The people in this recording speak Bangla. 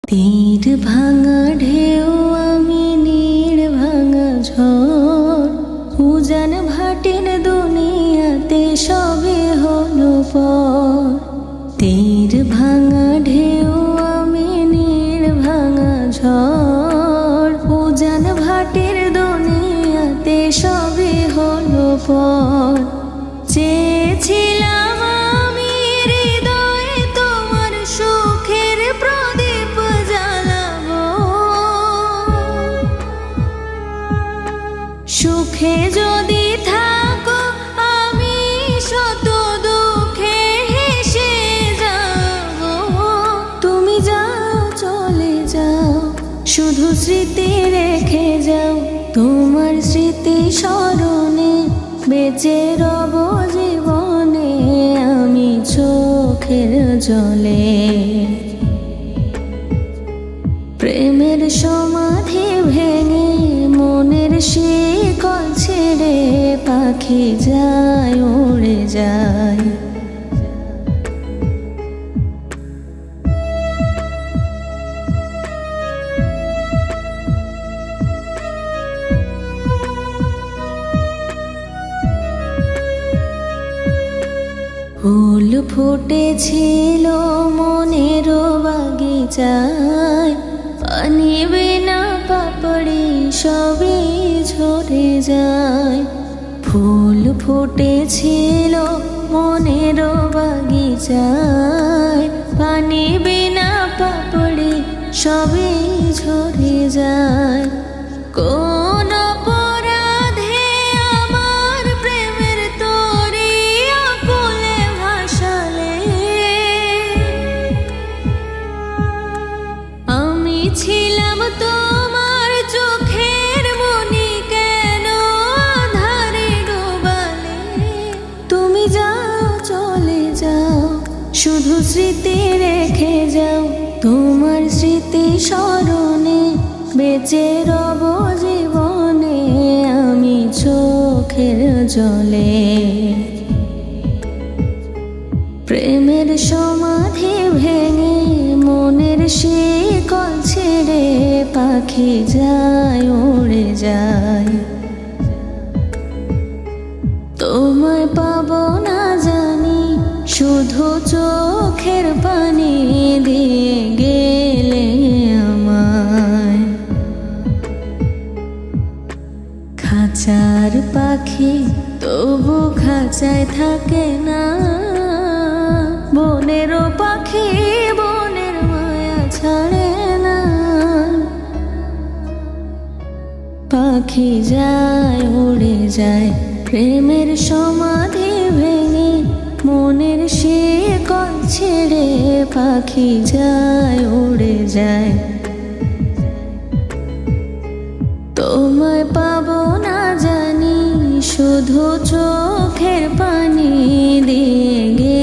তীর ভাঙা ঢেউ আমি নীড় ভাঙা ঝড় উজান ভাটির দুনিয়াতে সবে হলো পর। তীর ভাঙা ঢেউ আমি নীড় ভাঙা ঝড় উজান ভাটির দুনিয়াতে সবে হলো পর। চেয়েছিলাম আমি হৃদয়ে তোমার সুখের প্রদীপ জ্বালাবো, সুখে যদি থাকো আমি শত দুঃখে হেসে যাব। তুমি যাও চলে যাও, শুধু স্মৃতি রেখে যাও, তোমার স্মৃতি স্মরণে বেঁচে রব জীবনে আমি চোখের জলে। প্রেমের সমাধি ভেঙে মনের শিকল ছেড়ে পাখি যায় উড়ে যায়। ফুল ফুটেছিল মনের বাগিচায়, পানি বিনা পাপড়ি সবই ঝরে যায়। ফুল ফুটেছিল মনের বাগিচায়, পানি বিনা পাপড়ি সবই ঝরে যায়। কোন অপরাধে আমার প্রেমের তরি আকুলে ভাসালে, আমি ছিলাম তোমার চোখের মনি কেন আঁধারে ডোবালে। তুমি যাও চলে যাও, শুধু স্মৃতি রেখে যাও, তোমার স্মৃতি স্মরণে বেঁচে রব জীবনে আমি চোখের জলে। প্রেমের সমাধি ভেঙে মনের শিকল ছেড়ে পাখি যায় উড়ে যায়। তোমায় পাবো না জানি, শুধু চোখের পানি দিয়ে গেলে আমায়। খাঁচার পাখি তবু খাঁচায় থাকে না, বনেরও পাখি বনের মায়া ছাড়ে না। পাখি যায় উড়ে যায়, প্রেমের সমাধি ভেঙে মনের শিকল ছেড়ে পাখি যায় উড়ে যায়। তোমায় পাবো না জানি, শুধু চোখের পানি দিয়ে